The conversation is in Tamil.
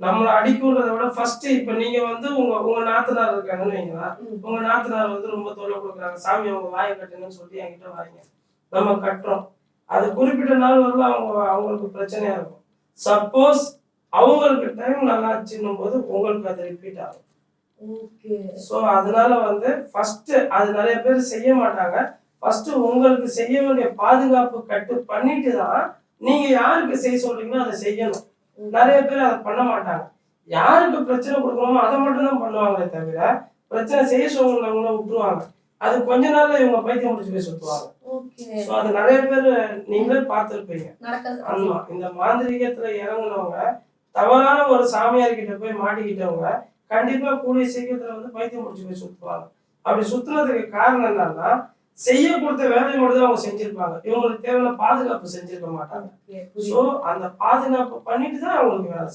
நம்மள அடிக்கும்ன்றத விட ஃபர்ஸ்ட் இப்ப நீங்க வந்து உங்க உங்க நாத்தனார் இருக்காங்கன்னு வைங்களா, உங்க நாத்தனார் வந்து ரொம்ப தொல்லை கொடுக்குறாங்க, சாமி அவங்க வாயை கட்டுங்கன்னு சொல்லி என்கிட்ட வாங்க, நம்ம கட்டுறோம். அது குறிப்பிட்ட நாள் வரல அவங்களுக்கு பிரச்சனையா இருக்கும். சப்போஸ் அவங்களுக்கு டைம் நல்லாச்சுன்னும் போது உங்களுக்கு அது ரிப்பீட் ஆகும். ஸோ அதனால வந்து ஃபர்ஸ்ட் அது நிறைய பேர் செய்ய மாட்டாங்க. ஃபர்ஸ்ட் உங்களுக்கு செய்ய வேண்டிய பாதுகாப்பு கட்டு பண்ணிட்டு தான் நீங்க யாருக்கு செய்ய சொல்றீங்களோ அதை செய்யணும். நிறைய பேர் அதை பண்ண மாட்டாங்க. யாருக்கு பிரச்சனை கொடுக்கணுமோ அதை மட்டும் தான் பண்ணுவாங்களே தவிர பிரச்சனை செய்ய சொல்றவங்கள விட்டுருவாங்க. அது கொஞ்ச நாள்ல இவங்க பைத்தியம் முடிச்சு போய் சுத்துவாங்க. ஸோ அது நிறைய பேர் நீங்களே பார்த்துருப்பீங்க. ஆமா, இந்த மாந்திரிகத்துல இறங்குனவங்க தவறான ஒரு சாமியார் கிட்ட போய் மாட்டிக்கிட்டவங்க கண்டிப்பா கூடிய சீக்கிரத்துல வந்து பைத்தியம் முடிச்சு போய் சுத்துவாங்க. அப்படி சுத்துனதுக்கு காரணம் என்னன்னா செய்ய கொடுத்த வேலையை மட்டும் தான் அவங்க செஞ்சிருப்பாங்க. இவங்களுக்கு தேவையான பாதுகாப்பு செஞ்சிருக்க மாட்டாங்க. ஸோ அந்த பாதுகாப்பு பண்ணிட்டு தான் அவங்களுக்கு வேலை